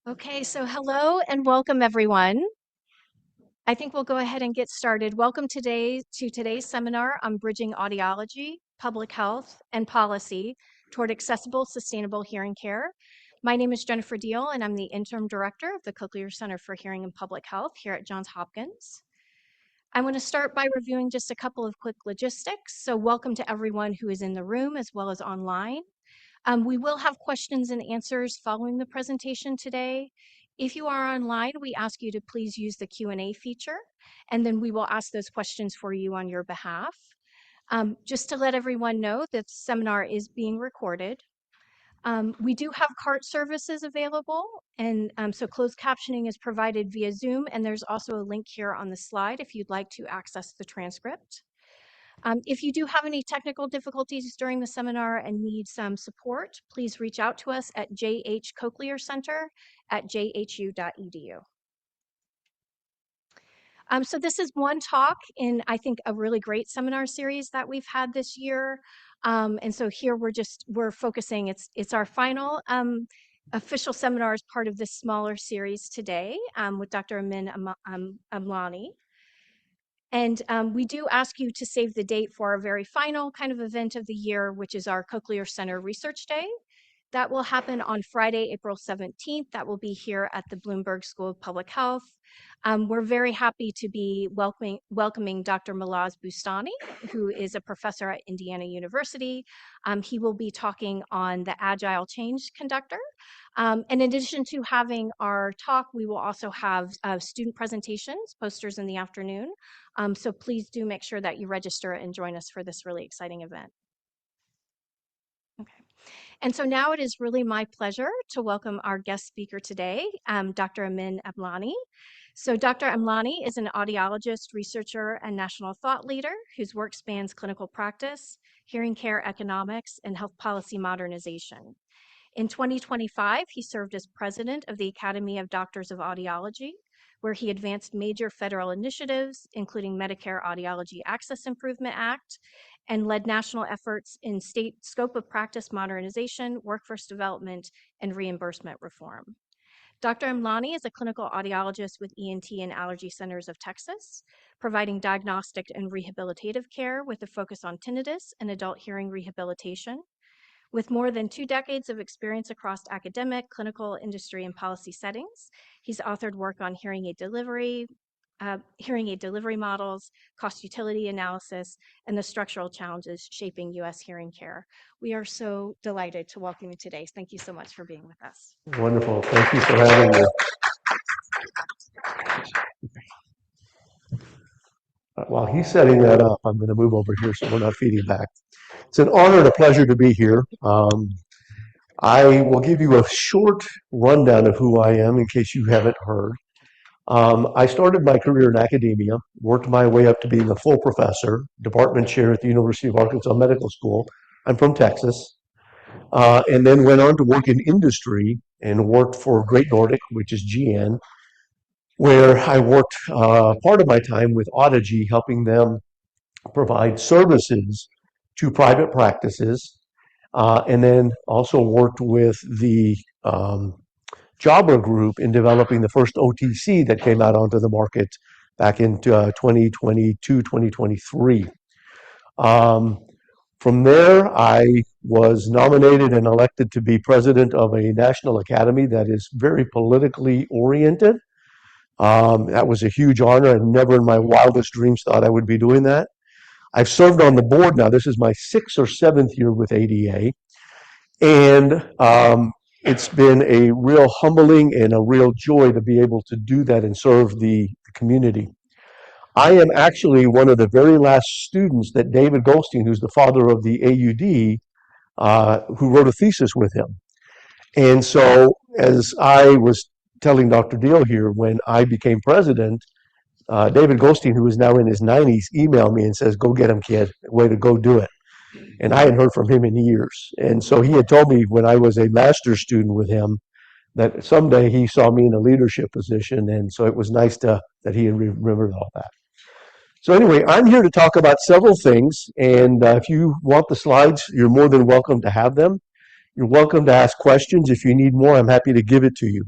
Okay, so hello and welcome everyone. I think we'll go ahead and get started. Welcome today to today's seminar on bridging audiology, public health, and policy toward accessible, sustainable hearing care. My name is Jennifer Deal, and I'm the interim director of the Cochlear Center for Hearing and Public Health here at Johns Hopkins. I want to start by reviewing just a couple of quick logistics. So welcome to everyone who is in the room as well as online. We will have questions and answers following the presentation today. If you are online, we ask you to please use the Q&A feature, and then we will ask those questions for you on your behalf. Just to let everyone know, that the seminar is being recorded. We do have CART services available, and so closed captioning is provided via Zoom, and there's also a link here on the slide if you'd like to access the transcript. If you do have any technical difficulties during the seminar and need some support, please reach out to us at jhcochlearcenter@jhu.edu. So this is one talk in, I think, a really great seminar series that we've had this year. And so here we're focusing, it's our final official seminar as part of this smaller series today with Dr. Amyn Amlani. And we do ask you to save the date for our very final kind of event of the year, which is our Cochlear Center Research Day. That will happen on Friday, April 17th. That will be here at the Bloomberg School of Public Health. We're very happy to be welcoming Dr. Malaz Bustani, who is a professor at Indiana University. He will be talking on the Agile Change Conductor. And in addition to having our talk, we will also have student presentations, posters in the afternoon. So please do make sure that you register and join us for this really exciting event. Okay. And so now it is really my pleasure to welcome our guest speaker today, Dr. Amyn Amlani. So Dr. Amlani is an audiologist, researcher, and national thought leader whose work spans clinical practice, hearing care economics, and health policy modernization. In 2025, he served as president of the Academy of Doctors of Audiology, where he advanced major federal initiatives, including Medicare Audiology Access Improvement Act, and led national efforts in state scope of practice modernization, workforce development, and reimbursement reform. Dr. Amlani is a clinical audiologist with ENT and Allergy Centers of Texas, providing diagnostic and rehabilitative care with a focus on tinnitus and adult hearing rehabilitation. With more than 2 decades of experience across academic, clinical, industry, and policy settings, he's authored work on hearing aid delivery models, cost utility analysis, and the structural challenges shaping U.S. hearing care. We are so delighted to welcome you today. Thank you so much for being with us. Wonderful. Thank you for having me. While he's setting that up, I'm going to move over here so we're not feeding back. It's an honor and a pleasure to be here. I will give you a short rundown of who I am in case you haven't heard. I started my career in academia, worked my way up to being a full professor, department chair at the University of Arkansas Medical School. I'm from Texas. And then went on to work in industry and worked for Great Nordic, which is GN, where I worked part of my time with Audiology, helping them provide services to private practices, and then also worked with the Jabra Group in developing the first OTC that came out onto the market back in 2022, 2023. From there, I was nominated and elected to be president of a national academy that is very politically oriented. That was a huge honor. I never in my wildest dreams thought I would be doing that. I've served on the board now. This is my 6th or 7th year with ADA. And it's been a real humbling and a real joy to be able to do that and serve the community. I am actually one of the very last students that David Goldstein, who's the father of the AUD, who wrote a thesis with him. And so as I was telling Dr. Deal here, when I became president, David Goldstein, who is now in his 90s, emailed me and says, "Go get him, kid. Way to go do it." And I hadn't heard from him in years. And so he had told me when I was a master's student with him that someday he saw me in a leadership position. And so it was nice that he had remembered all that. So anyway, I'm here to talk about several things. And if you want the slides, you're more than welcome to have them. You're welcome to ask questions. If you need more, I'm happy to give it to you.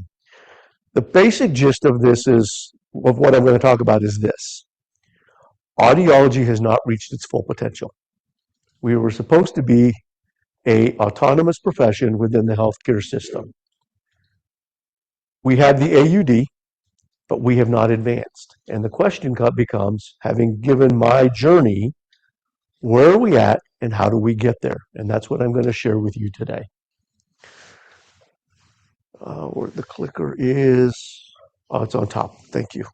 The basic gist of what I'm going to talk about is this. Audiology has not reached its full potential. We were supposed to be an autonomous profession within the healthcare system. We have the AUD, but we have not advanced. And the question becomes, having given my journey, where are we at and how do we get there? And that's what I'm going to share with you today. Where the clicker is, oh, it's on top. Thank you.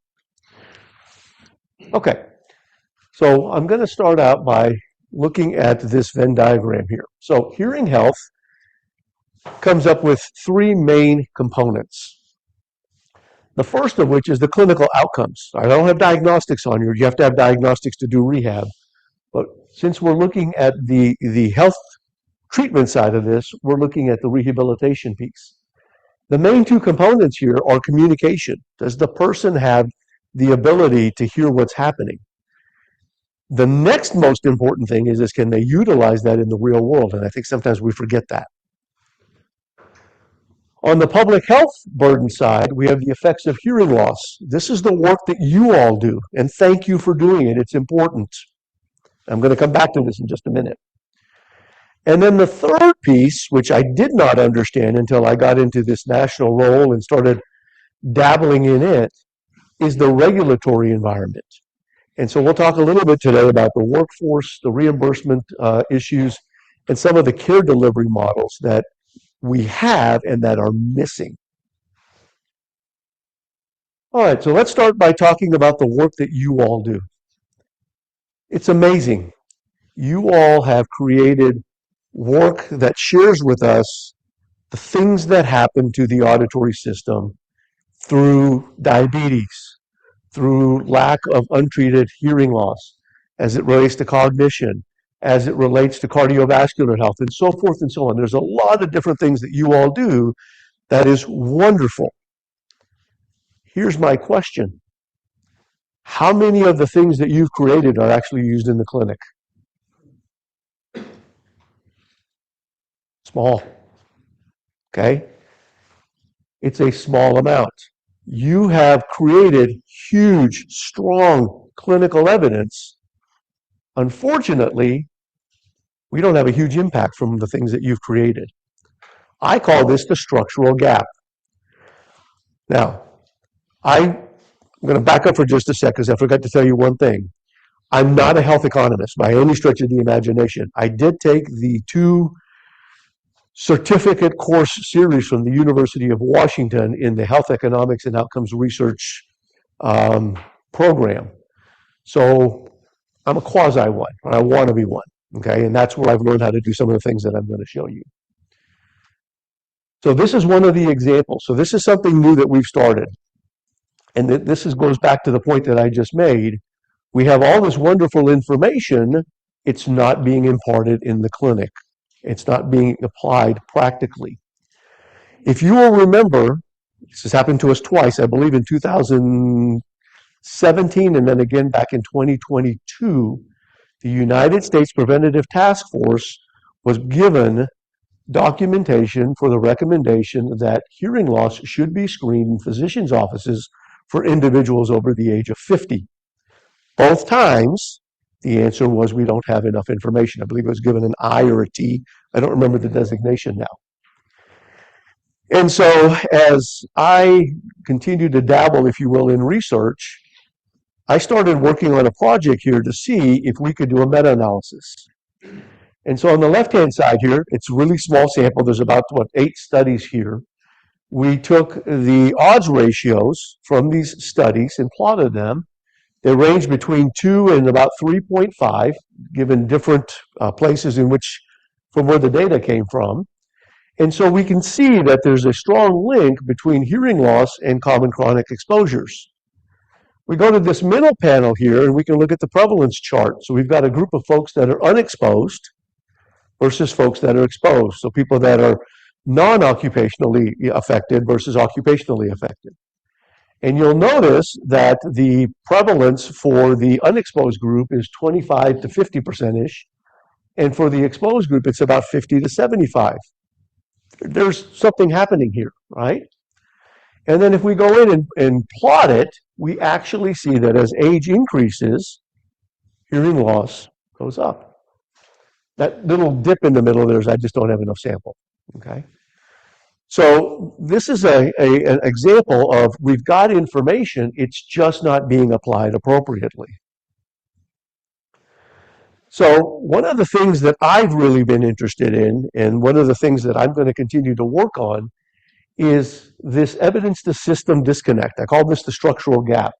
Okay, so I'm going to start out by looking at this Venn diagram here. So hearing health comes up with three main components. The first of which is the clinical outcomes. I don't have diagnostics on here. You have to have diagnostics to do rehab. But since we're looking at the health treatment side of this, we're looking at the rehabilitation piece. The main two components here are communication. Does the person have the ability to hear what's happening? The next most important thing is can they utilize that in the real world? And I think sometimes we forget that. On the public health burden side, we have the effects of hearing loss. This is the work that you all do, and thank you for doing it. It's important. I'm going to come back to this in just a minute. And then the third piece, which I did not understand until I got into this national role and started dabbling in it, is the regulatory environment. And so we'll talk a little bit today about the workforce, the reimbursement issues, and some of the care delivery models that we have and that are missing. All right, so let's start by talking about the work that you all do. It's amazing. You all have created work that shares with us the things that happen to the auditory system through diabetes, through lack of untreated hearing loss, as it relates to cognition, as it relates to cardiovascular health, and so forth and so on. There's a lot of different things that you all do that is wonderful. Here's my question. How many of the things that you've created are actually used in the clinic? Small. Okay? It's a small amount. You have created huge, strong clinical evidence. Unfortunately, we don't have a huge impact from the things that you've created. I call this the structural gap. Now, I'm going to back up for just a sec because I forgot to tell you one thing. I'm not a health economist by any stretch of the imagination. I did take the 2 certificate course series from the University of Washington in the Health Economics and Outcomes Research program. So I'm a quasi one, or I want to be one. Okay, and that's where I've learned how to do some of the things that I'm going to show you. So this is one of the examples. So this is something new that we've started. And this goes back to the point that I just made. We have all this wonderful information. It's not being imparted in the clinic. It's not being applied practically. If you will remember, this has happened to us twice, I believe in 2017 and then again back in 2022, the United States Preventative Task Force was given documentation for the recommendation that hearing loss should be screened in physicians' offices for individuals over the age of 50. Both times, the answer was we don't have enough information. I believe it was given an I or a T. I don't remember the designation now. And so as I continued to dabble, if you will, in research, I started working on a project here to see if we could do a meta-analysis. And so on the left-hand side here, it's a really small sample. There's about, 8 studies here. We took the odds ratios from these studies and plotted them. They range between 2 and about 3.5, given different places in which, from where the data came from. And so we can see that there's a strong link between hearing loss and common chronic exposures. We go to this middle panel here and we can look at the prevalence chart. So we've got a group of folks that are unexposed versus folks that are exposed. So people that are non-occupationally affected versus occupationally affected. And you'll notice that the prevalence for the unexposed group is 25 to 50%-ish. And for the exposed group, it's about 50 to 75. There's something happening here, right? And then if we go in and plot it, we actually see that as age increases, hearing loss goes up. That little dip in the middle there is I just don't have enough sample. Okay. So this is an example of we've got information, it's just not being applied appropriately. So one of the things that I've really been interested in, and one of the things that I'm going to continue to work on, is this evidence to system disconnect. I call this the structural gap.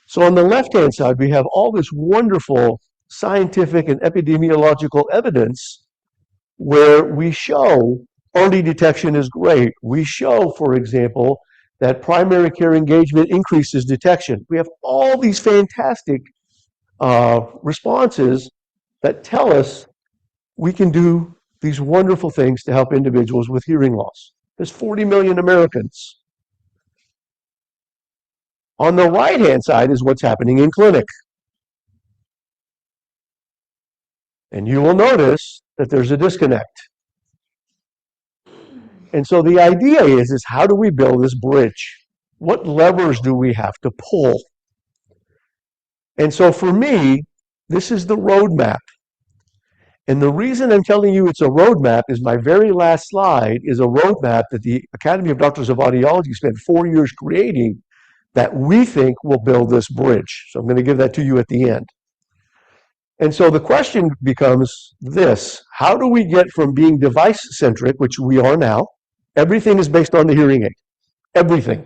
So on the left-hand side, we have all this wonderful scientific and epidemiological evidence where we show early detection is great. We show, for example, that primary care engagement increases detection. We have all these fantastic responses that tell us we can do these wonderful things to help individuals with hearing loss. There's 40 million Americans. On the right-hand side is what's happening in clinic. And you will notice that there's a disconnect. And so the idea is how do we build this bridge? What levers do we have to pull? And so for me, this is the roadmap. And the reason I'm telling you it's a roadmap is my very last slide is a roadmap that the Academy of Doctors of Audiology spent 4 years creating that we think will build this bridge. So I'm going to give that to you at the end. And so the question becomes this: how do we get from being device-centric, which we are now, everything is based on the hearing aid, everything,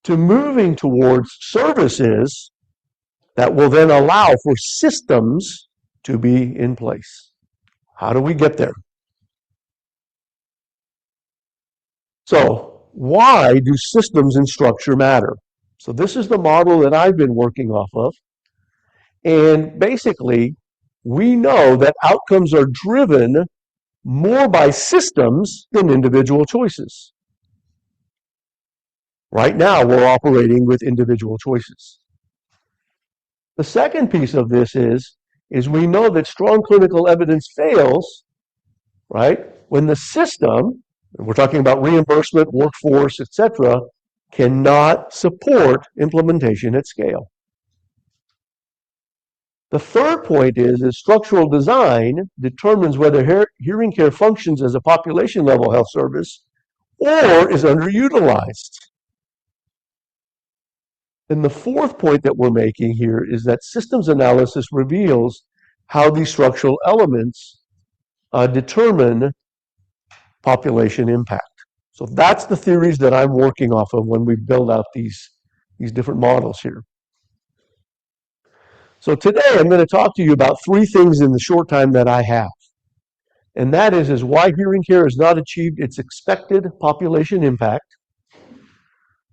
to moving towards services that will then allow for systems to be in place? How do we get there? So why do systems and structure matter? So this is the model that I've been working off of. And basically, we know that outcomes are driven more by systems than individual choices. Right now, we're operating with individual choices. The second piece of this is we know that strong clinical evidence fails, right, when the system, and we're talking about reimbursement, workforce, etc., cannot support implementation at scale. The third point is structural design determines whether hearing care functions as a population level health service or is underutilized. And the fourth point that we're making here is that systems analysis reveals how these structural elements determine population impact. So that's the theories that I'm working off of when we build out these different models here. So today I'm going to talk to you about three things in the short time that I have. And that is why hearing care has not achieved its expected population impact,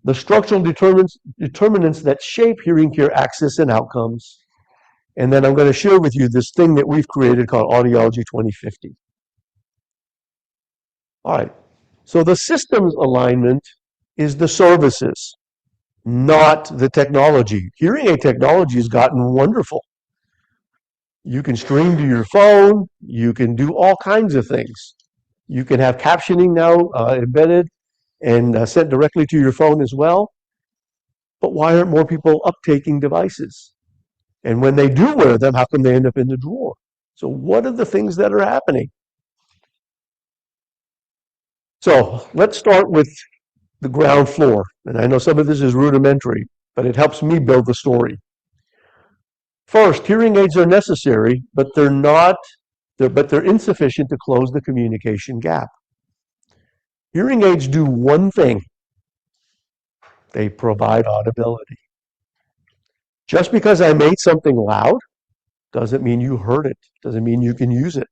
the structural determinants that shape hearing care access and outcomes, and then I'm going to share with you this thing that we've created called Audiology 2050. All right, so the systems alignment is the services, not the technology. Hearing aid technology has gotten wonderful. You can stream to your phone, you can do all kinds of things. You can have captioning now embedded and sent directly to your phone as well. But why aren't more people uptaking devices? And when they do wear them, how come they end up in the drawer? So what are the things that are happening? So let's start with the ground floor. And I know some of this is rudimentary, but it helps me build the story. First, hearing aids are necessary, but they're insufficient to close the communication gap. Hearing aids do one thing. They provide audibility. Just because I made something loud doesn't mean you heard it, doesn't mean you can use it.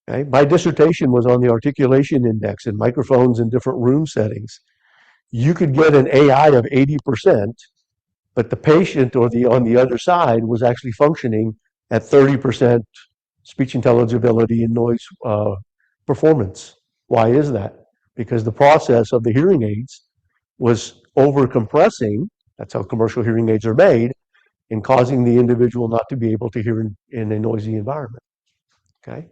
Okay? My dissertation was on the articulation index and microphones in different room settings. You could get an AI of 80%, but the patient on the other side was actually functioning at 30% speech intelligibility and noise performance. Why is that? Because the process of the hearing aids was over-compressing, that's how commercial hearing aids are made, and causing the individual not to be able to hear in a noisy environment. Okay?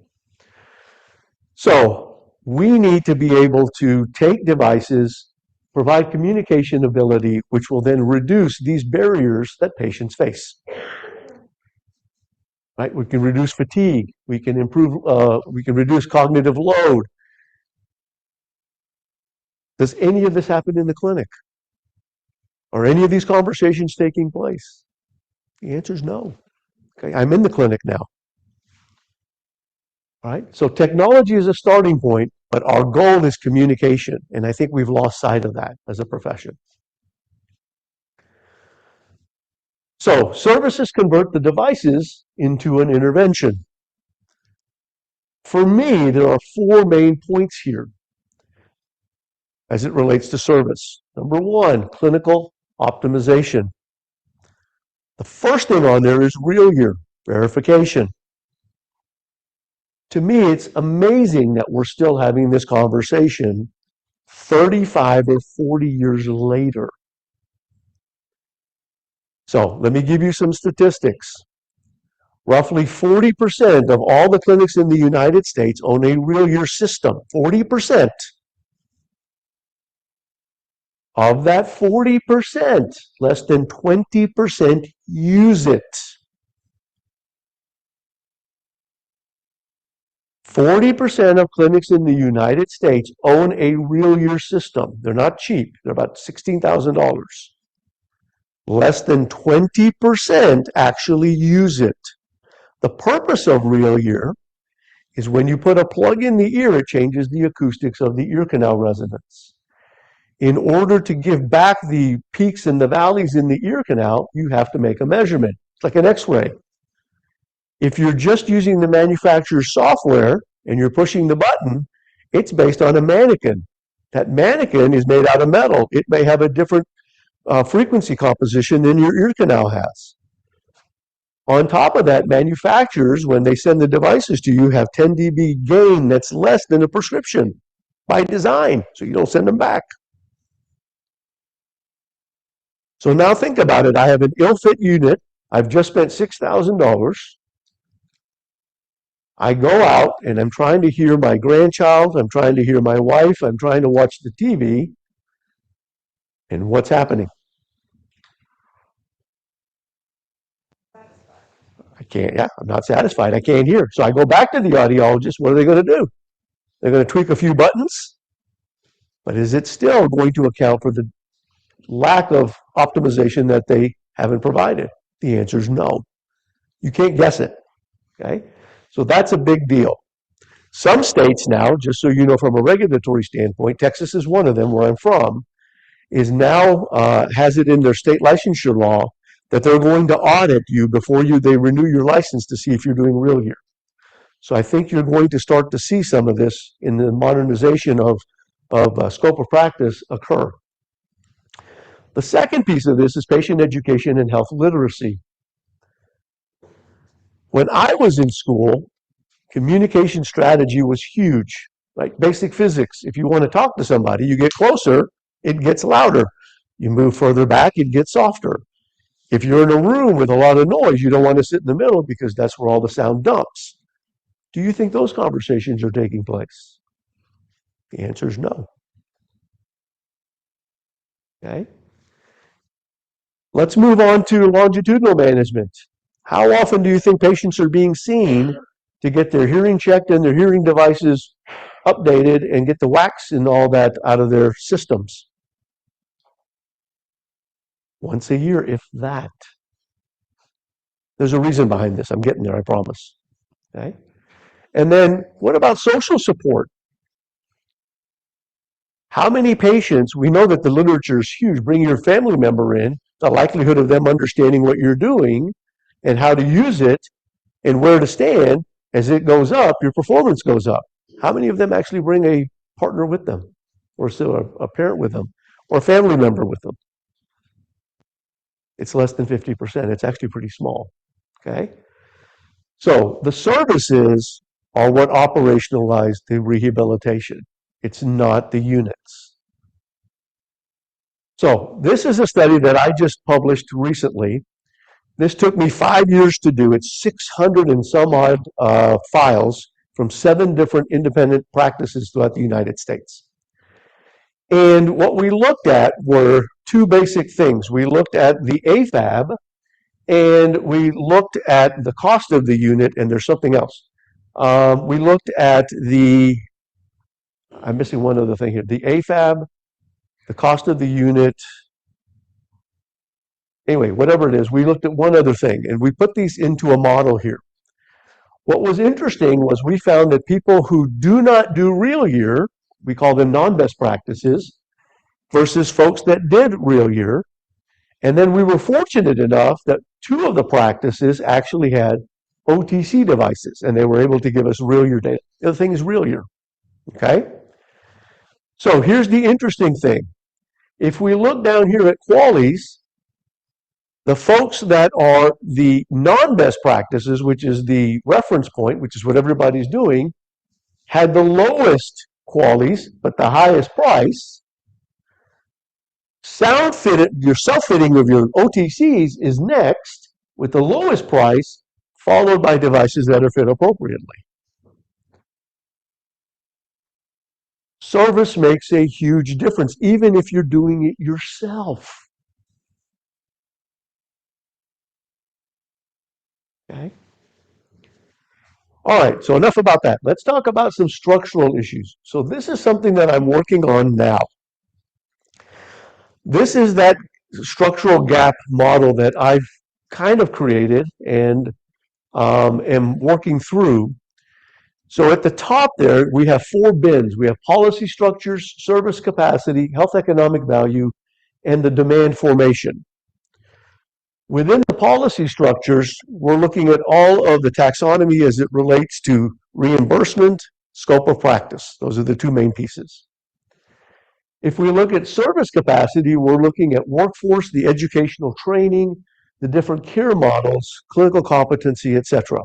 So We need to be able to take devices, provide communication ability, which will then reduce these barriers that patients face. Right? We can reduce fatigue. We can improve. We can reduce cognitive load. Does any of this happen in the clinic? Are any of these conversations taking place? The answer is no. Okay, I'm in the clinic now. Right? So technology is a starting point, but our goal is communication, and I think we've lost sight of that as a profession. So services convert the devices into an intervention. For me, there are four main points here as it relates to service. Number one, clinical optimization. The first thing on there is real year verification. To me, it's amazing that we're still having this conversation 35 or 40 years later. So let me give you some statistics. Roughly 40% of all the clinics in the United States own a real year system. 40%. Of that 40%, less than 20% use it. 40% of clinics in the United States own a real year system. They're not cheap. They're about $16,000. Less than 20% actually use it. The purpose of real year is when you put a plug in the ear, it changes the acoustics of the ear canal resonance. In order to give back the peaks and the valleys in the ear canal, you have to make a measurement. It's like an X-ray. If you're just using the manufacturer's software and you're pushing the button, it's based on a mannequin. That mannequin is made out of metal. It may have a different frequency composition than your ear canal has. On top of that, manufacturers, when they send the devices to you, have 10 dB gain that's less than a prescription by design, so you don't send them back. So now think about it. I have an ill-fit unit. I've just spent $6,000. I go out and I'm trying to hear my grandchild. I'm trying to hear my wife. I'm trying to watch the TV. And what's happening? I can't, I'm not satisfied. I can't hear. So I go back to the audiologist. What are they going to do? They're going to tweak a few buttons. But is it still going to account for the lack of optimization that they haven't provided? The answer is no. You can't guess it. Okay? So that's a big deal. Some states now, just so you know from a regulatory standpoint, Texas is one of them where I'm from, is now has it in their state licensure law that they're going to audit you before they renew your license to see if you're doing real year. So I think you're going to start to see some of this in the modernization of scope of practice occur. The second piece of this is patient education and health literacy. When I was in school, communication strategy was huge, right? Basic physics. If you want to talk to somebody, you get closer, it gets louder. You move further back, it gets softer. If you're in a room with a lot of noise, you don't want to sit in the middle because that's where all the sound dumps. Do you think those conversations are taking place? The answer is no. Okay. Let's move on to longitudinal management. How often do you think patients are being seen to get their hearing checked and their hearing devices updated and get the wax and all that out of their systems? Once a year, if that. There's a reason behind this. I'm getting there, I promise. Okay. And then what about social support? How many patients, we know that the literature is huge, bring your family member in, the likelihood of them understanding what you're doing and how to use it and where to stand, as it goes up, your performance goes up. How many of them actually bring a partner with them or still a parent with them or a family member with them? It's less than 50%. It's actually pretty small. Okay. So the services are what operationalize the rehabilitation. It's not the units. So this is a study that I just published recently. This took me 5 years to do. It's 600 and some odd files from 7 different independent practices throughout the United States. And what we looked at were 2 basic things. We looked at the AFAB, and we looked at the cost of the unit, and there's something else. We looked at I'm missing one other thing here, the AFAB, the cost of the unit. Anyway, whatever it is, we looked at one other thing, and we put these into a model here. What was interesting was we found that people who do not do real year, we call them non-best practices, versus folks that did real year. And then we were fortunate enough that 2 of the practices actually had OTC devices, and they were able to give us real year data. The other thing is real year. Okay? So here's the interesting thing. If we look down here at QALYs, the folks that are the non-best practices, which is the reference point, which is what everybody's doing, had the lowest QALYs, but the highest price. Your self-fitting of your OTCs is next with the lowest price, followed by devices that are fit appropriately. Service makes a huge difference, even if you're doing it yourself. Okay. All right, so enough about that. Let's talk about some structural issues. So this is something that I'm working on now. This is that structural gap model that I've kind of created and am working through. So at the top there, we have 4 bins. We have policy structures, service capacity, health economic value, and the demand formation. Within the policy structures, we're looking at all of the taxonomy as it relates to reimbursement, scope of practice. Those are the 2 main pieces. If we look at service capacity, we're looking at workforce, the educational training, the different care models, clinical competency, etc.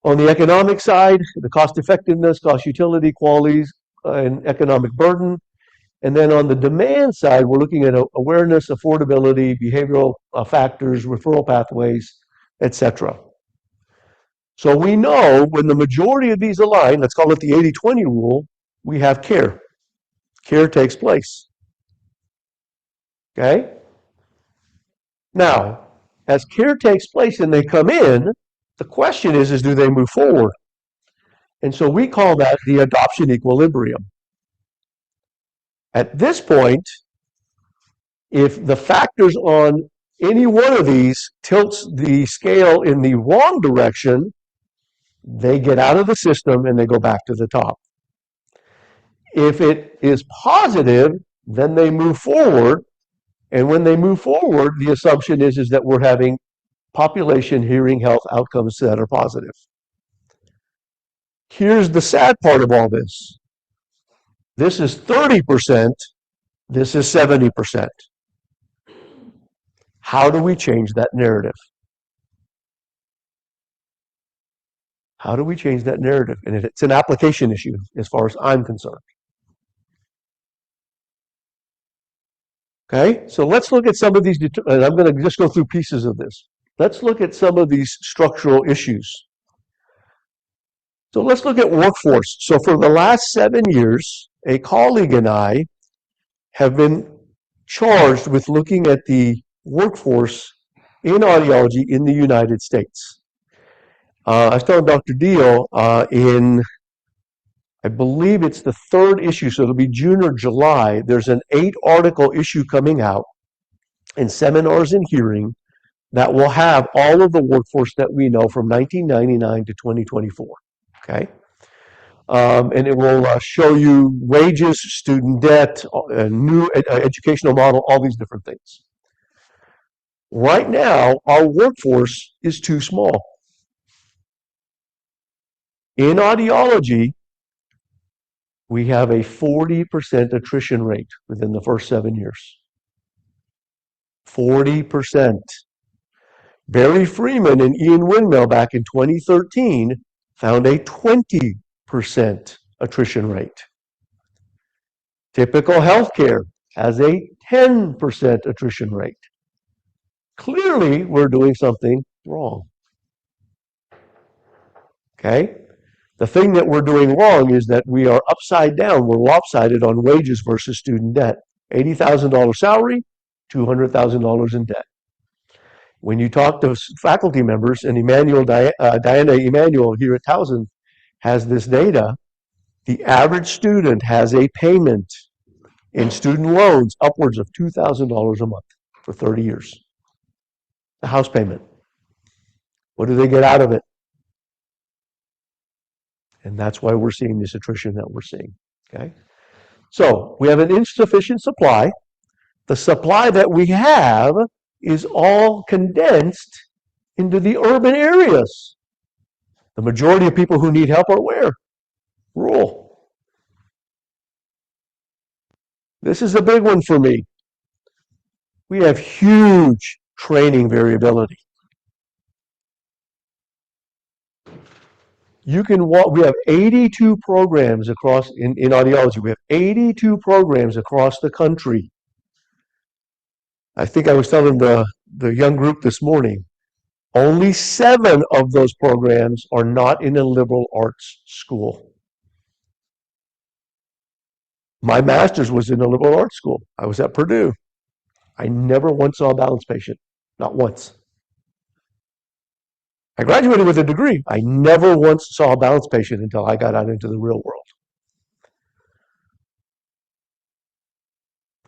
On the economic side, the cost effectiveness, cost utility, qualities, and economic burden. And then on the demand side, we're looking at awareness, affordability, behavioral factors, referral pathways, etc. So we know when the majority of these align, let's call it the 80-20 rule, we have care. Care takes place. Okay? Now, as care takes place and they come in, the question is do they move forward? And so we call that the adoption equilibrium. At this point, if the factors on any one of these tilts the scale in the wrong direction, they get out of the system and they go back to the top. If it is positive, then they move forward. And when they move forward, the assumption is that we're having population hearing health outcomes that are positive. Here's the sad part of all this. This is 30%. This is 70%. How do we change that narrative? How do we change that narrative? And it's an application issue as far as I'm concerned. Okay, so let's look at some of these, and I'm going to just go through pieces of this. Let's look at some of these structural issues. So let's look at workforce. So for the last 7 years, a colleague and I have been charged with looking at the workforce in audiology in the United States. I started Dr. Deal in, I believe it's the 3rd issue, so it'll be June or July. There's an 8-article issue coming out in Seminars in Hearing that will have all of the workforce that we know from 1999 to 2024. Okay, and it will show you wages, student debt, a new educational model, all these different things. Right now, our workforce is too small. In audiology, we have a 40% attrition rate within the first 7 years. 40%. Barry Freeman and Ian Windmill back in 2013 found a 20% attrition rate. Typical healthcare has a 10% attrition rate. Clearly, we're doing something wrong. Okay? The thing that we're doing wrong is that we are upside down. We're lopsided on wages versus student debt. $80,000 salary, $200,000 in debt. When you talk to faculty members, and Diana Emanuel here at Towson has this data, the average student has a payment in student loans upwards of $2,000 a month for 30 years. The house payment. What do they get out of it? And that's why we're seeing this attrition that we're seeing. Okay? So we have an insufficient supply. The supply that we have is all condensed into the urban areas. The majority of people who need help are where? Rural. This is a big one for me. We have huge training variability. We have 82 programs across in audiology. We have 82 programs across the country. I think I was telling the young group this morning, only 7 of those programs are not in a liberal arts school. My master's was in a liberal arts school. I was at Purdue. I never once saw a balance patient, not once. I graduated with a degree. I never once saw a balance patient until I got out into the real world.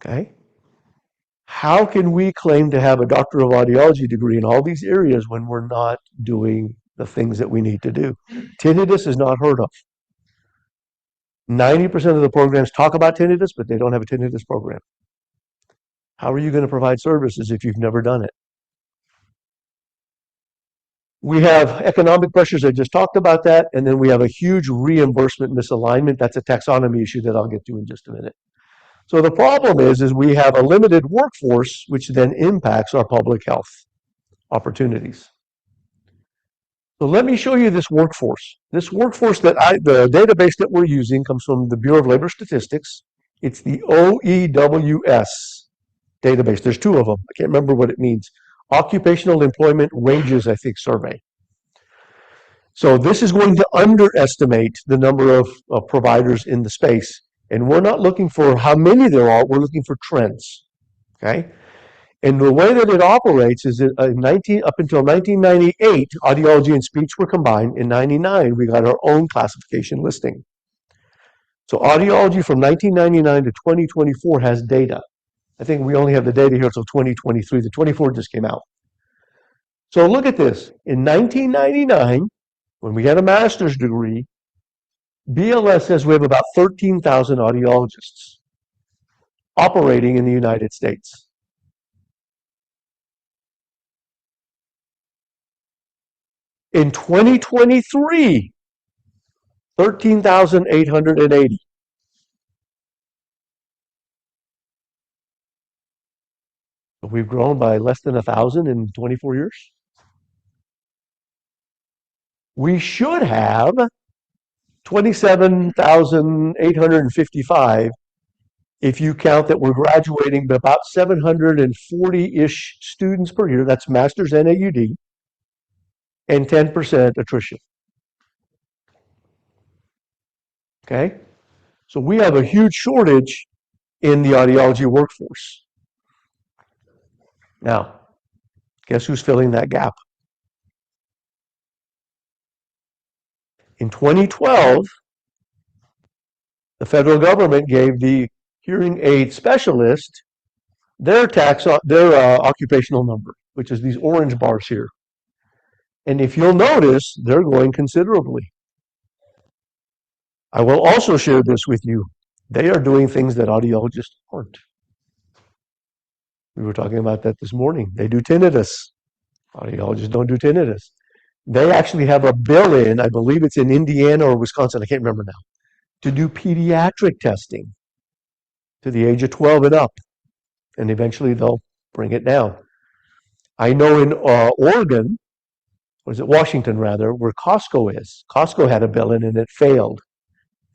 Okay? How can we claim to have a doctor of audiology degree in all these areas when we're not doing the things that we need to do? Tinnitus is not heard of. 90% of the programs talk about tinnitus, but they don't have a tinnitus program. How are you going to provide services if you've never done it? We have economic pressures. I just talked about that. And then we have a huge reimbursement misalignment. That's a taxonomy issue that I'll get to in just a minute. So the problem is we have a limited workforce, which then impacts our public health opportunities. So let me show you this workforce. This workforce the database that we're using comes from the Bureau of Labor Statistics. It's the OEWS database. There's 2 of them. I can't remember what it means. Occupational Employment Wages, I think, survey. So this is going to underestimate the number of providers in the space. And we're not looking for how many there are, we're looking for trends. Okay? And the way that it operates is that up until 1998, audiology and speech were combined. In 99, we got our own classification listing. So audiology from 1999 to 2024 has data. I think we only have the data here until 2023. The 24 just came out. So look at this. In 1999, when we had a master's degree, BLS says we have about 13,000 audiologists operating in the United States. In 2023, 13,880. We've grown by less than 1,000 in 24 years. We should have 27,855 if you count that we're graduating about 740-ish students per year. That's master's and AUD, and 10% attrition. Okay? So we have a huge shortage in the audiology workforce. Now, guess who's filling that gap? In 2012, the federal government gave the hearing aid specialist their occupational number, which is these orange bars here. And if you'll notice, they're going considerably. I will also share this with you. They are doing things that audiologists aren't. We were talking about that this morning. They do tinnitus. Audiologists don't do tinnitus. They actually have a bill in, I believe it's in Indiana or Wisconsin, I can't remember now, to do pediatric testing to the age of 12 and up. And eventually they'll bring it down. I know in Oregon, or is it Washington rather, where Costco is. Costco had a bill in and it failed.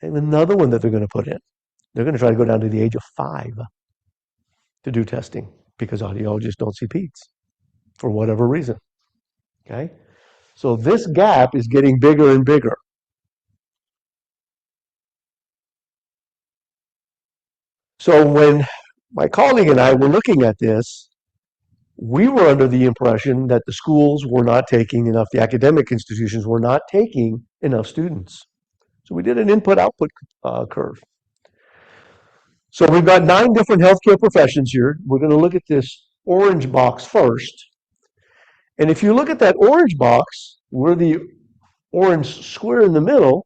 And another one that they're going to put in. They're going to try to go down to the age of 5 to do testing because audiologists don't see peds for whatever reason. Okay? So this gap is getting bigger and bigger. So when my colleague and I were looking at this, we were under the impression that the schools were not taking enough, the academic institutions were not taking enough students. So we did an input-output curve. So we've got 9 different healthcare professions here. We're going to look at this orange box first. And if you look at that orange box, we're the orange square in the middle,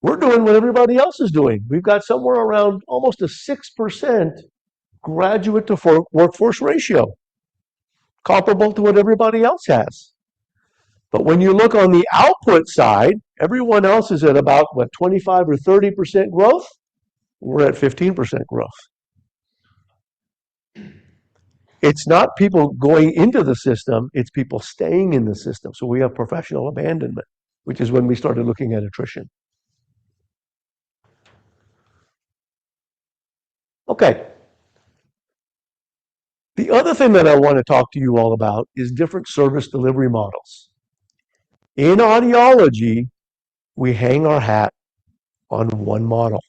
we're doing what everybody else is doing. We've got somewhere around almost a 6% graduate to workforce ratio, comparable to what everybody else has. But when you look on the output side, everyone else is at about, what, 25 or 30% growth? We're at 15% growth. It's not people going into the system, it's people staying in the system. So we have professional abandonment, which is when we started looking at attrition. Okay. The other thing that I want to talk to you all about is different service delivery models. In audiology, we hang our hat on one model.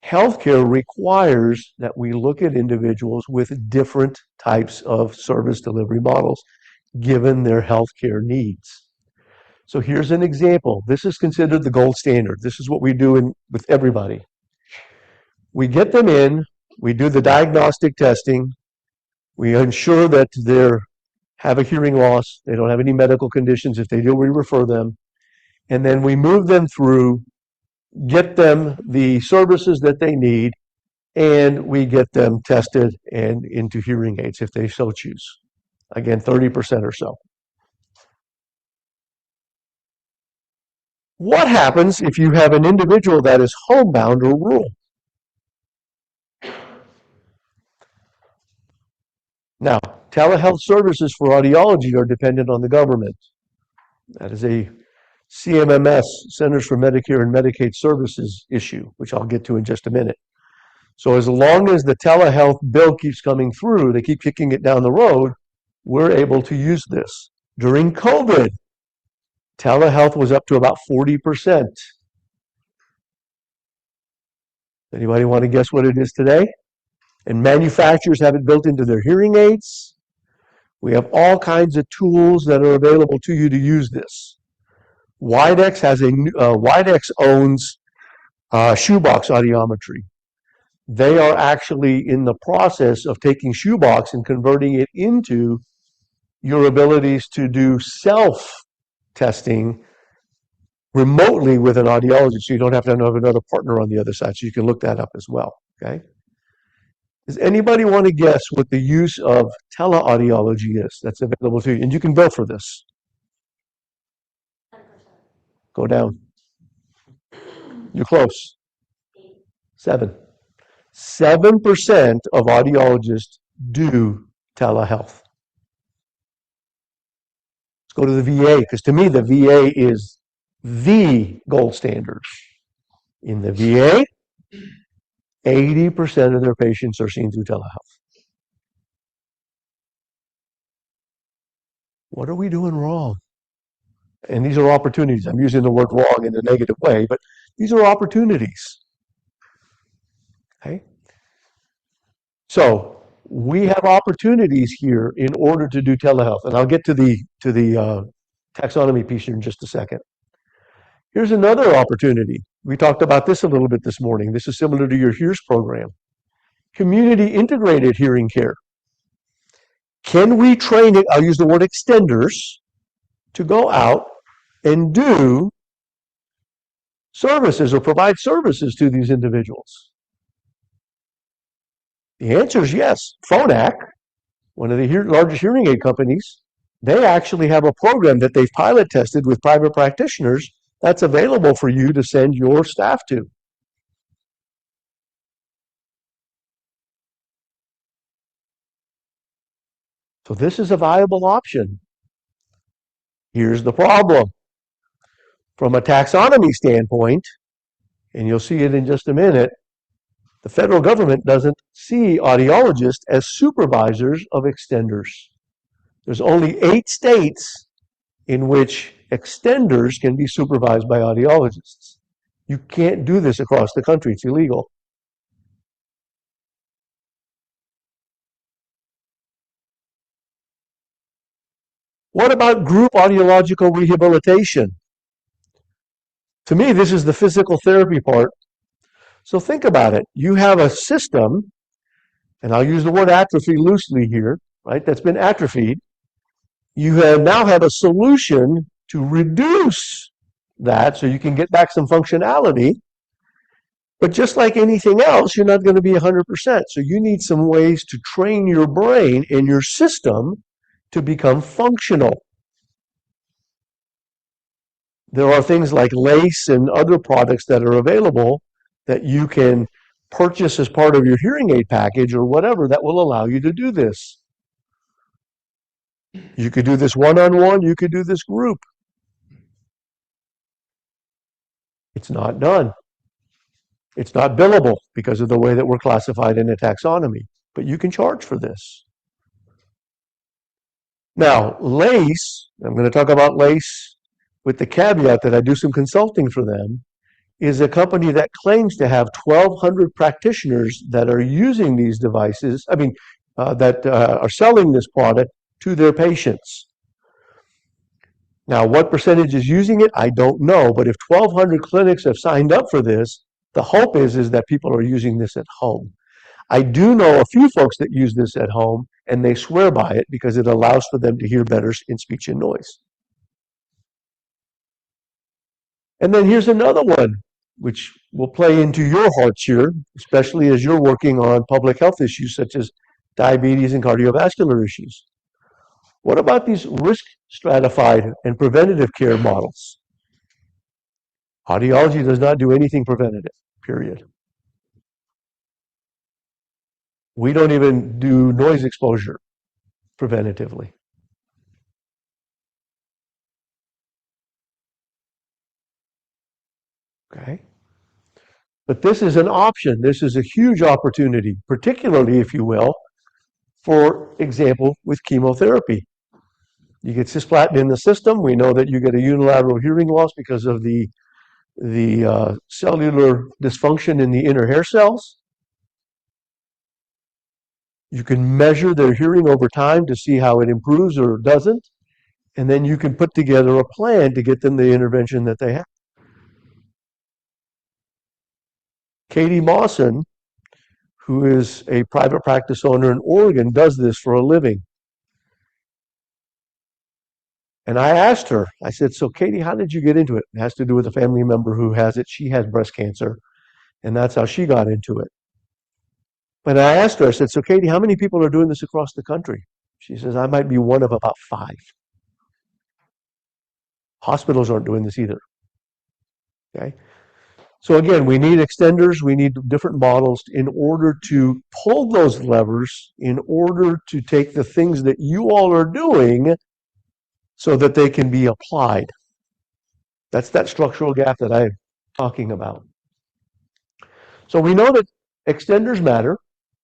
Healthcare requires that we look at individuals with different types of service delivery models given their healthcare needs. So here's an example. This is considered the gold standard. This is what we do with everybody. We get them in, we do the diagnostic testing, we ensure that they have a hearing loss, they don't have any medical conditions. If they do, we refer them. And then we move them through, get them the services that they need, and we get them tested and into hearing aids if they so choose. Again, 30% or so. What happens if you have an individual that is homebound or rural? Now, telehealth services for audiology are dependent on the government. That is a CMMS, Centers for Medicare and Medicaid Services issue, which I'll get to in just a minute. So as long as the telehealth bill keeps coming through, they keep kicking it down the road, we're able to use this. During COVID, telehealth was up to about 40%. Anybody want to guess what it is today? And manufacturers have it built into their hearing aids. We have all kinds of tools that are available to you to use this. Widex owns shoebox audiometry. They are actually in the process of taking shoebox and converting it into your abilities to do self-testing remotely with an audiologist, so you don't have to have another partner on the other side. So you can look that up as well. Okay. Does anybody want to guess what the use of teleaudiology is that's available to you? And you can vote for this. 10%. Go down. You're close. 7%. 7% of audiologists do telehealth. Let's go to the VA, because to me the VA is the gold standard. In the VA, 80% of their patients are seen through telehealth. What are we doing wrong? And these are opportunities. I'm using the word wrong in a negative way, but these are opportunities. Okay? So we have opportunities here in order to do telehealth, and I'll get to the taxonomy piece here in just a second. Here's another opportunity. We talked about this a little bit this morning. This is similar to your HEARS program. Community integrated hearing care. Can we train it? I'll use the word extenders to go out and do services or provide services to these individuals? The answer is yes. Phonak, one of the largest hearing aid companies, they actually have a program that they've pilot tested with private practitioners that's available for you to send your staff to. So this is a viable option. Here's the problem. From a taxonomy standpoint, and you'll see it in just a minute, the federal government doesn't see audiologists as supervisors of extenders. There's only 8 states in which extenders can be supervised by audiologists. You can't do this across the country. It's illegal. What about group audiological rehabilitation? To me, this is the physical therapy part. So think about it. You have a system, and I'll use the word atrophy loosely here, right? That's been atrophied. You now have a solution to reduce that so you can get back some functionality. But just like anything else, you're not going to be 100%. So you need some ways to train your brain and your system to become functional. There are things like lace and other products that are available that you can purchase as part of your hearing aid package or whatever that will allow you to do this. You could do this one-on-one, you could do this group. It's not done. It's not billable because of the way that we're classified in a taxonomy, but you can charge for this. Now, LACE, I'm going to talk about LACE with the caveat that I do some consulting for them, is a company that claims to have 1,200 practitioners that are using these devices, that are selling this product to their patients. Now, what percentage is using it, I don't know, but if 1,200 clinics have signed up for this, the hope is that people are using this at home. I do know a few folks that use this at home, and they swear by it because it allows for them to hear better in speech and noise. And then here's another one, which will play into your hearts here, especially as you're working on public health issues such as diabetes and cardiovascular issues. What about these risk stratified and preventative care models? Audiology does not do anything preventative, period. We don't even do noise exposure preventatively. Okay? But this is an option. This is a huge opportunity, particularly, if you will, for example, with chemotherapy. You get cisplatin in the system. We know that you get a unilateral hearing loss because of the cellular dysfunction in the inner hair cells. You can measure their hearing over time to see how it improves or doesn't. And then you can put together a plan to get them the intervention that they have. Katie Mawson, who is a private practice owner in Oregon, does this for a living. And I asked her, I said, so Katie, how did you get into it? It has to do with a family member who has it. She has breast cancer, and that's how she got into it. But I asked her, I said, so Katie, how many people are doing this across the country? She says, I might be one of about 5. Hospitals aren't doing this either. Okay. So again, we need extenders, we need different models in order to pull those levers, in order to take the things that you all are doing so that they can be applied. That's that structural gap that I'm talking about. So we know that extenders matter.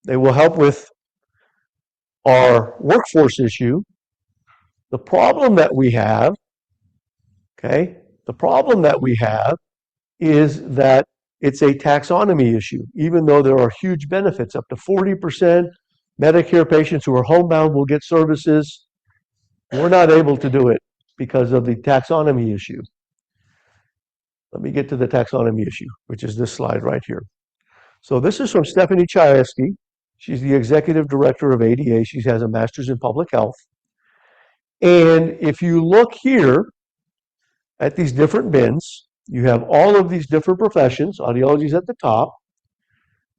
They will help with our workforce issue. The problem that we have, is that it's a taxonomy issue, even though there are huge benefits. Up to 40% Medicare patients who are homebound will get services. We're not able to do it because of the taxonomy issue. Let me get to the taxonomy issue, which is this slide right here. So this is from Stephanie Chayefsky. She's the executive director of ADA. She has a master's in public health. And if you look here at these different bins, you have all of these different professions. Audiology is at the top.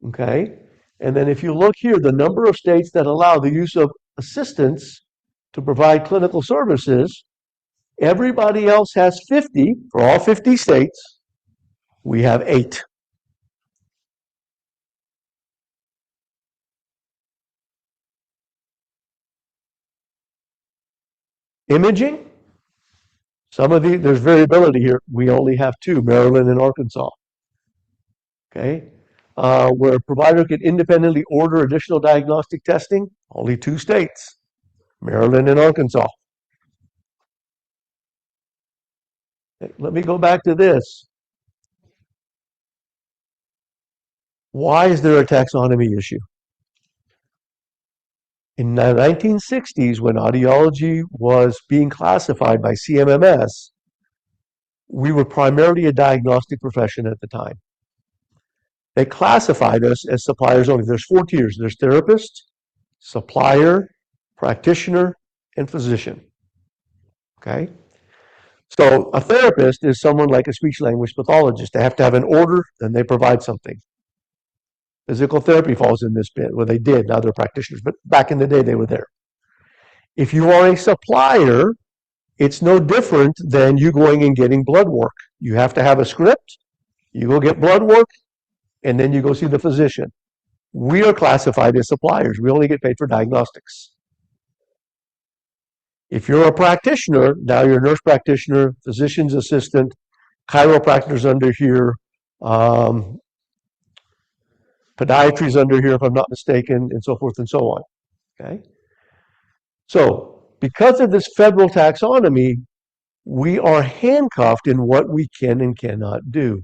Okay. And then if you look here, the number of states that allow the use of assistants to provide clinical services, everybody else has 50 for all 50 states. We have 8. Imaging, there's variability here. We only have 2, Maryland and Arkansas. Okay. Where a provider can independently order additional diagnostic testing, only 2 states. Maryland and Arkansas. Let me go back to this. Why is there a taxonomy issue? In the 1960s, when audiology was being classified by CMMS, we were primarily a diagnostic profession at the time. They classified us as suppliers only. There's 4 tiers. There's therapist, supplier, practitioner, and physician. Okay? So a therapist is someone like a speech language pathologist. They have to have an order, then they provide something. Physical therapy falls in this bit. Well, they did. Now they're practitioners, but back in the day, they were there. If you are a supplier, it's no different than you going and getting blood work. You have to have a script, you go get blood work, and then you go see the physician. We are classified as suppliers. We only get paid for diagnostics. If you're a practitioner, now you're a nurse practitioner, physician's assistant, chiropractor's under here, podiatry's under here, if I'm not mistaken, and so forth and so on. Okay? So, because of this federal taxonomy, we are handcuffed in what we can and cannot do.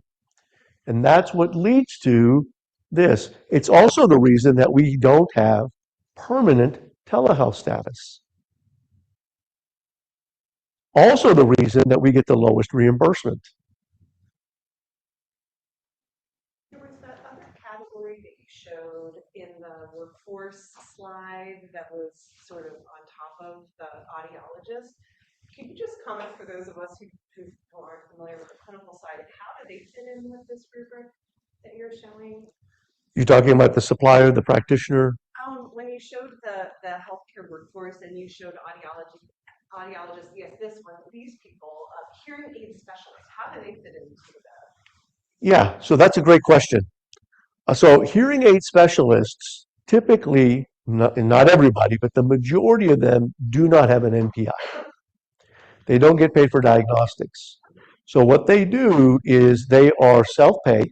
And that's what leads to this. It's also the reason that we don't have permanent telehealth status. Also the reason that we get the lowest reimbursement. There was that other category that you showed in the workforce slide that was sort of on top of the audiologist. Can you just comment for those of us who aren't familiar with the clinical side, how do they fit in with this rubric that you're showing? You're talking about the supplier, the practitioner? When you showed the healthcare workforce and you showed audiologists, yes, this one, these people, hearing aid specialists, how do they fit into that? Yeah, so that's a great question. So hearing aid specialists typically, not everybody, but the majority of them do not have an NPI. They don't get paid for diagnostics. So what they do is they are self-pay,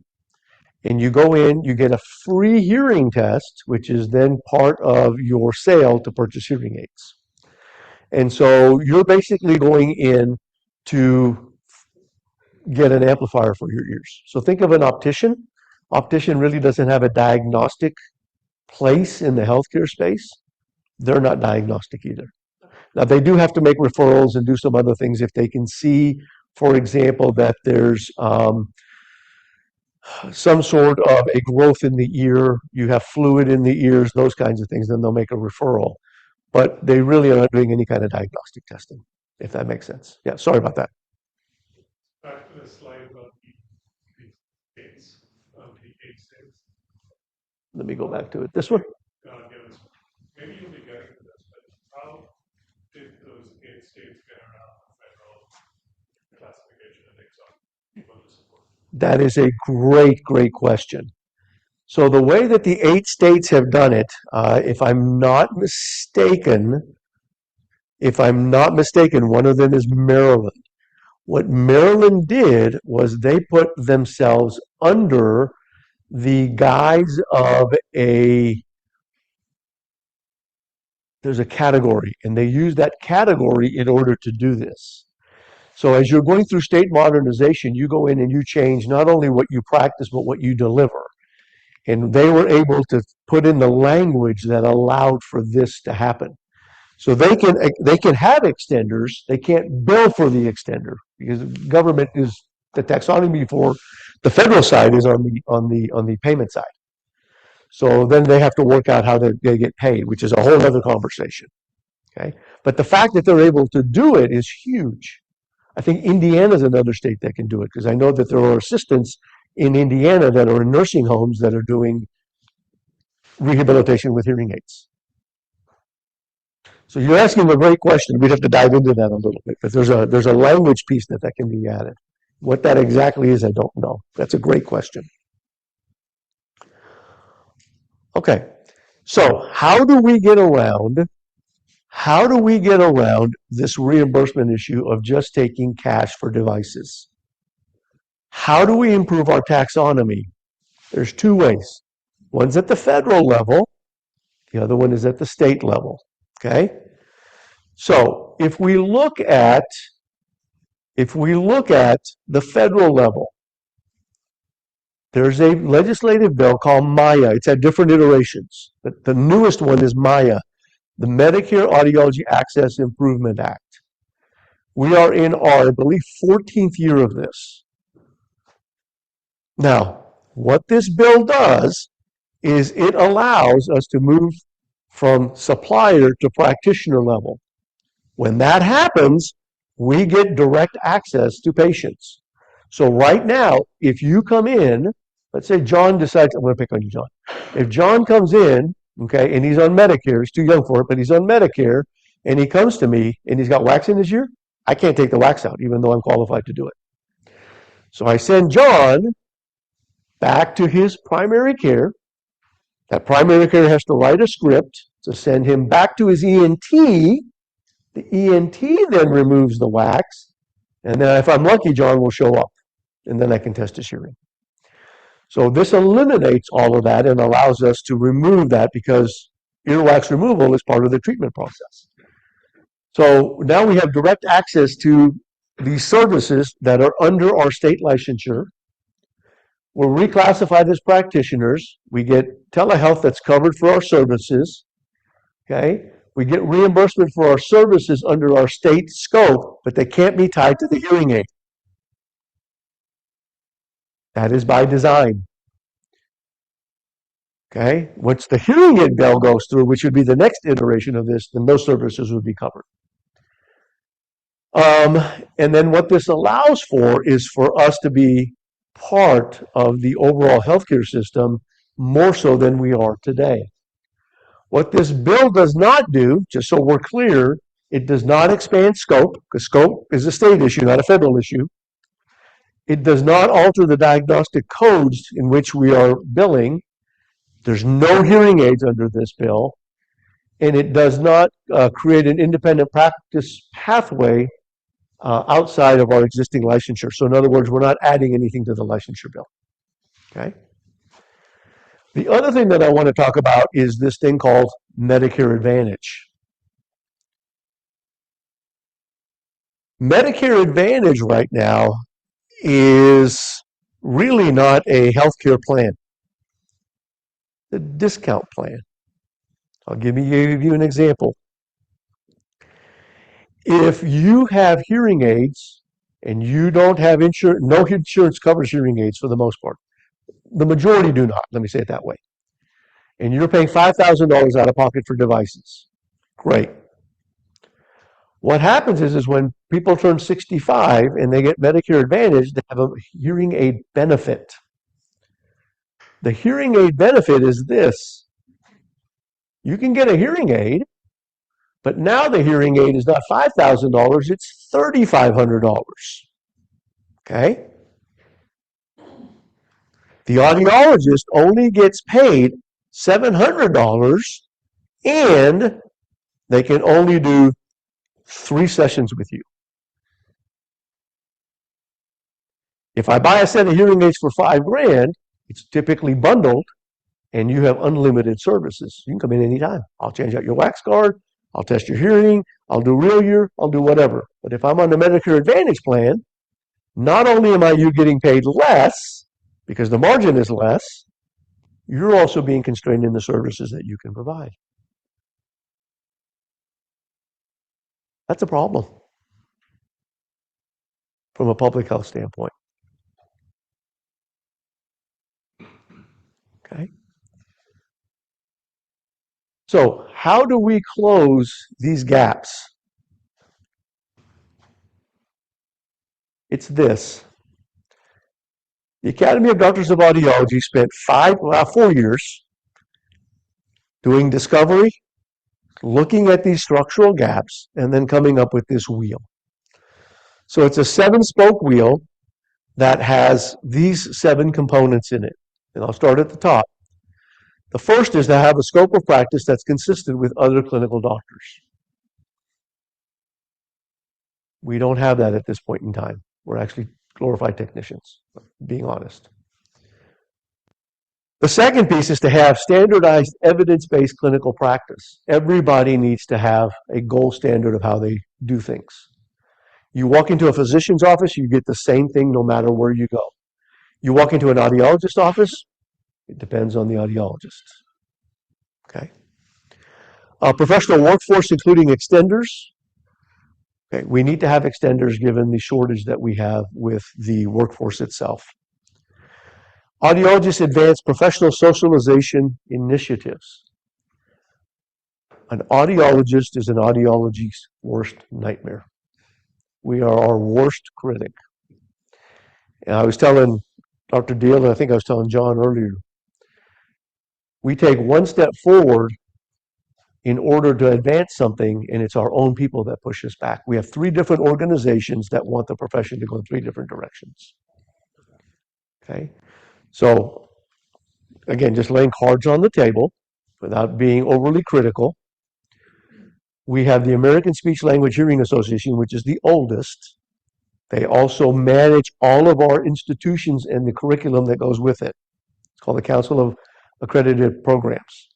and you go in, you get a free hearing test, which is then part of your sale to purchase hearing aids. And so you're basically going in to get an amplifier for your ears. So think of an optician. Optician really doesn't have a diagnostic place in the healthcare space. They're not diagnostic either. Now, they do have to make referrals and do some other things if they can see, for example, that there's some sort of a growth in the ear, you have fluid in the ears, those kinds of things, then they'll make a referral. But they really are not doing any kind of diagnostic testing, if that makes sense. Yeah, sorry about that. Back to the slide about the states, the 8 states. Let me go back to it. This one? Maybe you'll be getting to this, but how did those 8 states get around the federal classification and taxonomy support? That is a great question. So the way that the 8 states have done it, if I'm not mistaken, one of them is Maryland. What Maryland did was they put themselves under the guise of there's a category, and they use that category in order to do this. So as you're going through state modernization, you go in and you change not only what you practice, but what you deliver. And they were able to put in the language that allowed for this to happen. So they can have extenders. They can't bill for the extender because the government is the taxonomy for the federal side is on the payment side. So then they have to work out how they get paid, which is a whole other conversation. Okay, but the fact that they're able to do it is huge. I think Indiana is another state that can do it because I know that there are assistants in Indiana that are in nursing homes that are doing rehabilitation with hearing aids. So you're asking a great question. We'd have to dive into that a little bit, but there's a language piece that can be added. What that exactly is, I don't know. That's a great question. Okay, so how do we get around this reimbursement issue of just taking cash for devices? How do we improve our taxonomy? There's 2 ways. One's at the federal level, the other one is at the state level. Okay? So if we look at the federal level, there's a legislative bill called Maya. It's at different iterations. But the newest one is Maya, the Medicare Audiology Access Improvement Act. We are in our, I believe, 14th year of this. Now, what this bill does is it allows us to move from supplier to practitioner level. When that happens, we get direct access to patients. So right now, if you come in, let's say John decides, I'm going to pick on you, John. If John comes in, okay, and he's on Medicare, he's too young for it, but he's on Medicare, and he comes to me and he's got wax in his ear, I can't take the wax out, even though I'm qualified to do it. So I send John back to his primary care. That primary care has to write a script to send him back to his ENT. The ENT then removes the wax, and then if I'm lucky, John will show up, and then I can test his hearing. So this eliminates all of that and allows us to remove that because earwax removal is part of the treatment process. So now we have direct access to these services that are under our state licensure. We're reclassified as practitioners. We get telehealth that's covered for our services. Okay? We get reimbursement for our services under our state scope, but they can't be tied to the hearing aid. That is by design. Okay? Once the hearing aid bill goes through, which would be the next iteration of this, then those services would be covered. And then what this allows for is for us to be part of the overall healthcare system more so than we are today. What this bill does not do, just so we're clear, it does not expand scope, because scope is a state issue, not a federal issue. It does not alter the diagnostic codes in which we are billing. There's no hearing aids under this bill. And it does not create an independent practice pathway outside of our existing licensure. So in other words, we're not adding anything to the licensure bill. Okay. The other thing that I want to talk about is this thing called Medicare Advantage. Medicare Advantage right now is really not a healthcare plan. It's a discount plan. I'll give you an example. If you have hearing aids and you don't have insurance, no insurance covers hearing aids for the most part. The majority do not, let me say it that way. And you're paying $5,000 out of pocket for devices. Great. What happens is when people turn 65 and they get Medicare Advantage, they have a hearing aid benefit. The hearing aid benefit is this. You can get a hearing aid, but now the hearing aid is not $5,000, it's $3,500. Okay? The audiologist only gets paid $700 and they can only do 3 sessions with you. If I buy a set of hearing aids for $5,000, it's typically bundled and you have unlimited services. You can come in anytime. I'll change out your wax guard. I'll test your hearing. I'll do real ear. I'll do whatever. But if I'm on the Medicare Advantage plan, not only am you getting paid less because the margin is less, you're also being constrained in the services that you can provide. That's a problem from a public health standpoint. Okay. So how do we close these gaps? It's this. The Academy of Doctors of Audiology spent 4 years doing discovery, looking at these structural gaps, and then coming up with this wheel. So it's a 7-spoke wheel that has these 7 components in it. And I'll start at the top. The first is to have a scope of practice that's consistent with other clinical doctors. We don't have that at this point in time. We're actually glorified technicians, being honest. The second piece is to have standardized evidence-based clinical practice. Everybody needs to have a gold standard of how they do things. You walk into a physician's office, you get the same thing no matter where you go. You walk into an audiologist office, it depends on the audiologist. Okay. Professional workforce, including extenders. Okay. We need to have extenders given the shortage that we have with the workforce itself. Audiologists advance professional socialization initiatives. An audiologist is an audiology's worst nightmare. We are our worst critic. And I was telling Dr. Deal, and I think I was telling John earlier, we take one step forward in order to advance something, and it's our own people that push us back. We have 3 different organizations that want the profession to go in 3 different directions. Okay? So, again, just laying cards on the table without being overly critical. We have the American Speech Language Hearing Association, which is the oldest. They also manage all of our institutions and the curriculum that goes with it. It's called the Council of Accredited Programs.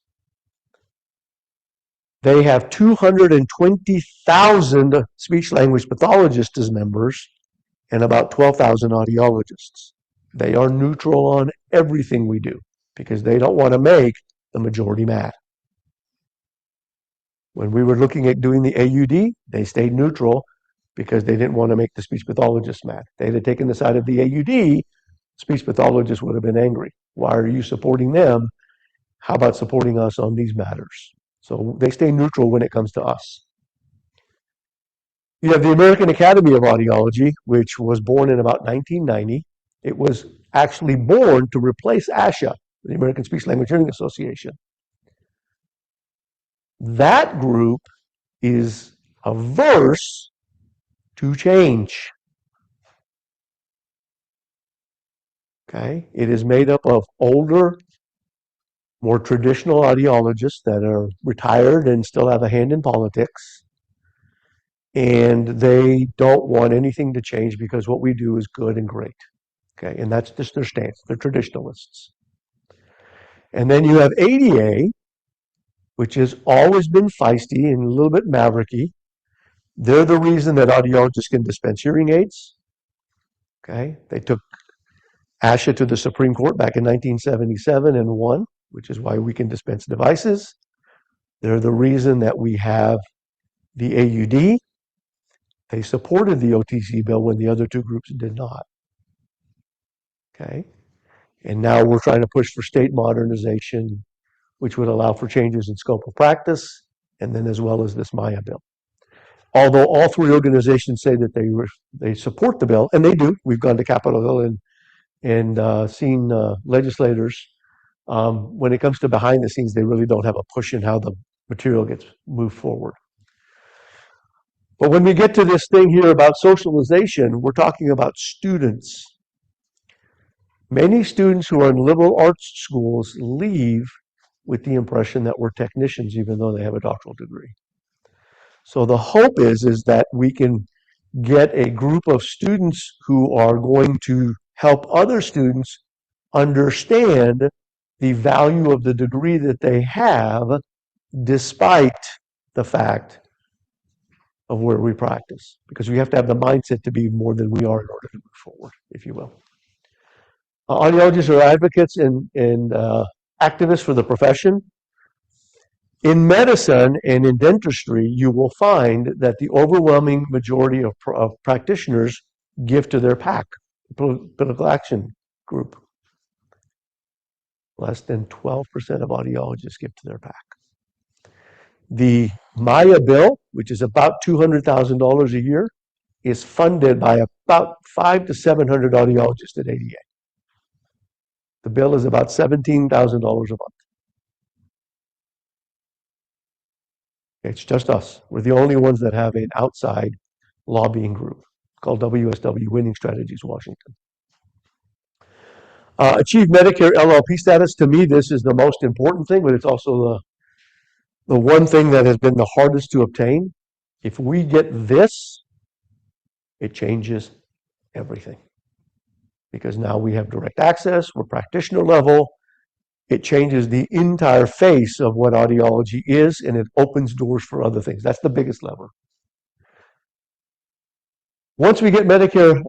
They have 220,000 speech language pathologists as members and about 12,000 audiologists. They are neutral on everything we do because they don't want to make the majority mad. When we were looking at doing the AUD, they stayed neutral because they didn't want to make the speech pathologists mad. If they had taken the side of the AUD, speech pathologists would have been angry. Why are you supporting them? How about supporting us on these matters? So they stay neutral when it comes to us. You have the American Academy of Audiology, which was born in about 1990. It was actually born to replace ASHA, the American Speech Language Hearing Association. That group is averse to change. Okay? It is made up of older, more traditional audiologists that are retired and still have a hand in politics. And they don't want anything to change because what we do is good and great. Okay? And that's just their stance. They're traditionalists. And then you have ADA, which has always been feisty and a little bit mavericky. They're the reason that audiologists can dispense hearing aids. Okay? They took ASHA to the Supreme Court back in 1977 and won, which is why we can dispense devices. They're the reason that we have the AUD. They supported the OTC bill when the other 2 groups did not. Okay? And now we're trying to push for state modernization, which would allow for changes in scope of practice, and then as well as this Maya bill. Although all 3 organizations say that they support the bill, and they do. We've gone to Capitol Hill and seen legislators. When it comes to behind the scenes, they really don't have a push in how the material gets moved forward. But when we get to this thing here about socialization, we're talking about students. Many students who are in liberal arts schools leave with the impression that we're technicians, even though they have a doctoral degree. So the hope is that we can get a group of students who are going to help other students understand the value of the degree that they have, despite the fact of where we practice. Because we have to have the mindset to be more than we are in order to move forward, if you will. Audiologists are advocates and activists for the profession. In medicine and in dentistry, you will find that the overwhelming majority of practitioners give to their PAC, Political Action Group. Less than 12% of audiologists give to their PAC. The Maya bill, which is about $200,000 a year, is funded by about 500 to 700 audiologists at ADA. The bill is about $17,000 a month. It's just us. We're the only ones that have an outside lobbying group called WSW, Winning Strategies Washington. Achieve Medicare LLP status. To me, this is the most important thing, but it's also the one thing that has been the hardest to obtain. If we get this, it changes everything. Because now we have direct access, we're practitioner level, It changes the entire face of what audiology is, and it opens doors for other things. That's the biggest lever. Once we get Medicare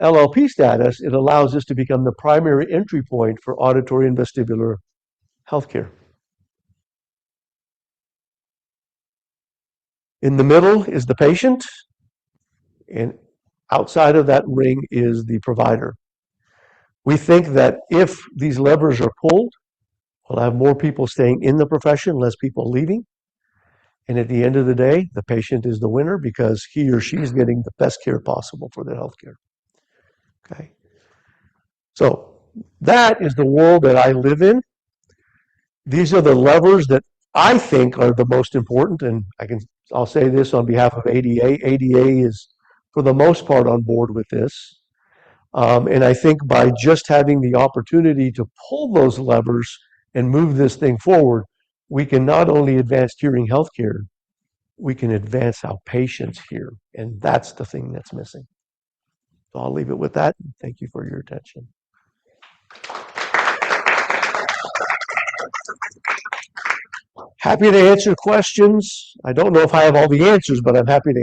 LLP status, it allows us to become the primary entry point for auditory and vestibular healthcare. In the middle is the patient, and outside of that ring is the provider. We think that if these levers are pulled, we'll have more people staying in the profession, less people leaving. And at the end of the day, the patient is the winner because he or she is getting the best care possible for their health care. Okay. So that is the world that I live in. These are the levers that I think are the most important, and I'll say this on behalf of ADA. ADA is, for the most part, on board with this. And I think by just having the opportunity to pull those levers and move this thing forward, we can not only advance hearing healthcare, we can advance how patients hear. And that's the thing that's missing. So I'll leave it with that. Thank you for your attention. Happy to answer questions. I don't know if I have all the answers, but I'm happy to